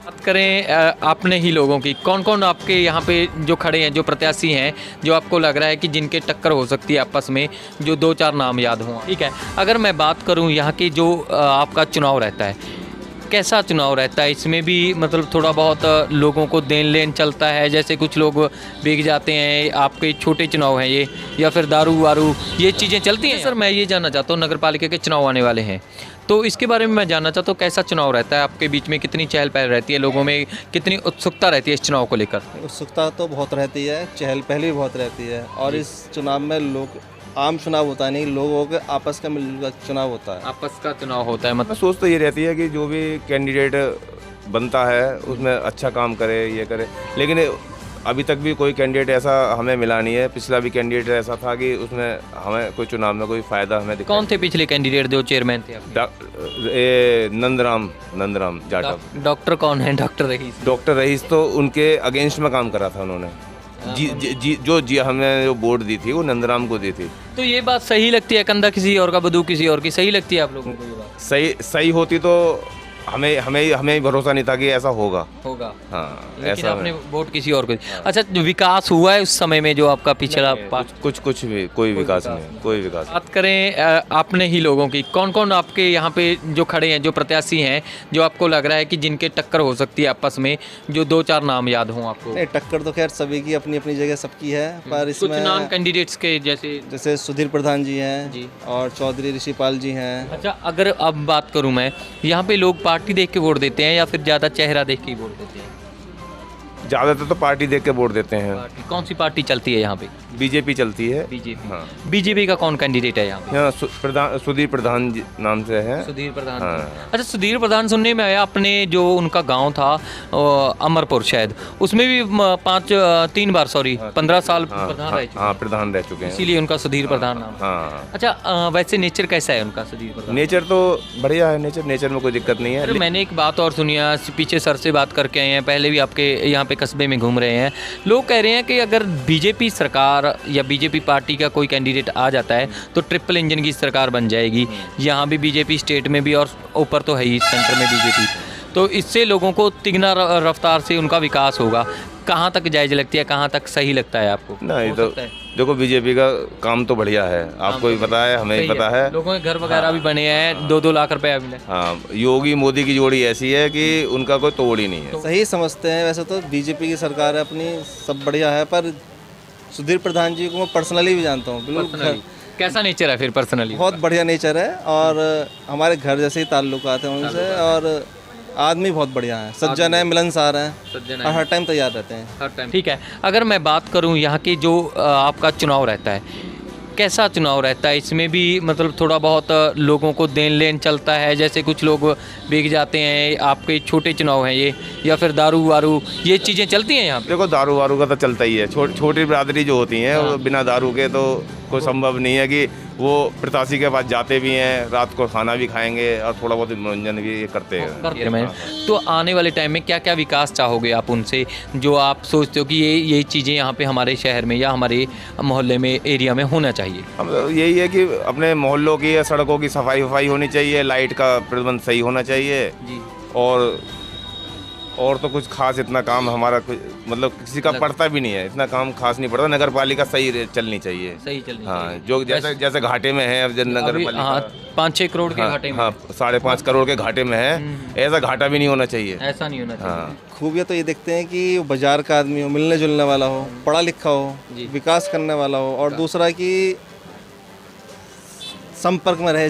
बात करें अपने ही लोगों की, कौन कौन आपके यहाँ पे जो खड़े हैं, जो प्रत्याशी हैं, जो आपको लग रहा है कि जिनके टक्कर हो सकती है आपस में, जो दो चार नाम याद हों? ठीक है, अगर मैं बात करूँ यहाँ की जो आपका चुनाव रहता है, कैसा चुनाव रहता है? इसमें भी मतलब थोड़ा बहुत लोगों को देन लेन चलता है, जैसे कुछ लोग बिक जाते हैं, आपके छोटे चुनाव हैं ये, या फिर दारू वारू ये चीज़ें चलती हैं? सर मैं ये जानना चाहता हूँ, नगर पालिका के चुनाव आने वाले हैं, तो इसके बारे में मैं जानना चाहता हूँ कैसा चुनाव रहता है आपके बीच में, कितनी चहल पहल रहती है, लोगों में कितनी उत्सुकता रहती है इस चुनाव को लेकर? उत्सुकता तो बहुत रहती है, चहल पहल भी बहुत रहती है। और इस चुनाव में लोग आम चुनाव होता नहीं, लोगों के आपस का मिलजुल का चुनाव होता है। आपस का चुनाव होता है मतलब? सोच तो ये रहती है कि जो भी कैंडिडेट बनता है उसमें अच्छा काम करे, ये करे, लेकिन अभी तक भी कोई कैंडिडेट ऐसा हमें मिला नहीं है। पिछला भी कैंडिडेट ऐसा था कि उसमें हमें कोई चुनाव में कोई फायदा हमें दिखा। कौन थे पिछले कैंडिडेट जो चेयरमैन थे? नंदराम जाटव। डॉक्टर कौन है? डॉक्टर रहीस तो उनके अगेंस्ट में काम करा था उन्होंने। जी हमें जो वोट दी थी वो नंदराम को दी थी। तो ये बात सही लगती है, कंधा किसी और का बदू किसी और की, सही लगती है आप लोगों को ये बात? सही होती तो हमें भरोसा नहीं था कि ऐसा होगा। हाँ, लेकिन ऐसा आपने वोट किसी और को। अच्छा, जो विकास हुआ है उस समय में जो आपका पिछड़ा कुछ भी कोई विकास नहीं, कोई विकास। बात करें अपने ही लोगों की, कौन कौन आपके यहाँ पे जो खड़े हैं, जो प्रत्याशी हैं, जो आपको लग रहा है कि जिनके टक्कर हो सकती है आपस में, जो दो चार नाम याद हों आपको? नहीं, टक्कर तो खैर सभी की अपनी अपनी जगह सबकी है, पर कुछ इसमें नाम कैंडिडेट्स के जैसे सुधीर प्रधान जी हैं जी, और चौधरी ऋषिपाल जी हैं। अच्छा, अगर अब बात करूं मैं, यहाँ पे लोग पार्टी देख के वोट देते हैं या फिर ज़्यादा चेहरा देख के वोट देते हैं? ज़्यादातर तो पार्टी देख के वोट देते हैं। पार्टी कौन सी पार्टी चलती है यहाँ पे? बीजेपी चलती है। बीजेपी। हाँ। बीजेपी का कौन कैंडिडेट है यहाँ पे? यहाँ सुधीर प्रधान जी नाम से है। सुधीर प्रधान। हाँ। अच्छा, सुधीर प्रधान सुनने में आया अपने जो उनका गांव था अमरपुर, शायद उसमें भी 15 साल प्रधान रह चुके हैं। प्रधान रह चुके हैं, इसीलिए उनका सुधीर प्रधान नाम। हाँ। अच्छा, वैसे नेचर कैसा है उनका, सुधीर प्रधान? नेचर तो बढ़िया है, नेचर में कोई दिक्कत नहीं है। अरे मैंने एक बात और सुनी है, पीछे सर से बात करके आए हैं, पहले भी आपके यहाँ पे कस्बे में घूम रहे हैं, लोग कह रहे हैं कि अगर बीजेपी सरकार या बीजेपी पार्टी का कोई कैंडिडेट आ जाता है तो ट्रिपल इंजन की सरकार बन जाएगी। यहाँ भी बीजेपी, स्टेट में भी, और ऊपर तो है ही सेंटर में बीजेपी, तो इससे लोगों को तिगना रफ्तार से उनका विकास होगा। कहाँ तक जायज़ लगती है, कहाँ तक सही लगता है आपको? नहीं तो देखो, बीजेपी का काम तो बढ़िया है, आपको भी पता है, हमें भी पता है। लोगों के घर वगैरह भी बने हैं, 2-2 लाख रुपए मिले। हाँ, योगी मोदी की जोड़ी ऐसी है कि उनका कोई तोड़ ही नहीं है। सही समझते हैं, वैसे तो बीजेपी की सरकार है अपनी, सब बढ़िया है, पर सुधीर प्रधान जी को मैं पर्सनली भी जानता हूँ। बिल्कुल। कैसा नेचर है फिर पर्सनली? बहुत बढ़िया नेचर है, और हमारे घर जैसे ही ताल्लुकात हैं उनसे, और आदमी बहुत बढ़िया है, सज्जन है, मिलनसार हैं, और हर टाइम तैयार रहते हैं। हर टाइम। ठीक है, अगर मैं बात करूं यहाँ की जो आपका चुनाव रहता है, कैसा चुनाव रहता है? इसमें भी मतलब थोड़ा बहुत लोगों को देन लेन चलता है, जैसे कुछ लोग बिक जाते हैं, आपके छोटे चुनाव हैं ये, या फिर दारू वारू ये चीज़ें चलती हैं यहाँ पे? देखो, दारू वारू का तो चलता ही है। छोटी बिरादरी जो होती हैं वो बिना दारू के तो कोई संभव नहीं है कि वो प्रत्याशी के पास जाते भी हैं, रात को खाना भी खाएंगे और थोड़ा बहुत मनोरंजन भी करते हैं। तो आने वाले टाइम में क्या क्या विकास चाहोगे आप उनसे, जो आप सोचते हो कि ये चीज़ें यहाँ पे हमारे शहर में या हमारे मोहल्ले में, एरिया में होना चाहिए? हम यही है कि अपने मोहल्लों की या सड़कों की सफाई होनी चाहिए, लाइट का प्रबंध सही होना चाहिए जी। और तो कुछ खास इतना काम हमारा मतलब किसी का पड़ता भी नहीं है, इतना काम खास नहीं पड़ता। नगर पालिका सही चलनी चाहिए, सही चलनी हाँ, चाहिए। जो जैसे घाटे में है अब नगर पालिका। हाँ, 5-6 करोड़ के घाटे में। हाँ, 5.5 करोड़ के घाटे में है, ऐसा घाटा भी नहीं होना चाहिए। ऐसा नहीं होना चाहिए। हाँ। खूबियाँ तो ये देखते हैं कि वो बाजार का आदमी हो, मिलने जुलने वाला हो, पढ़ा लिखा हो, विकास करने वाला हो, और दूसरा कि संपर्क में रहे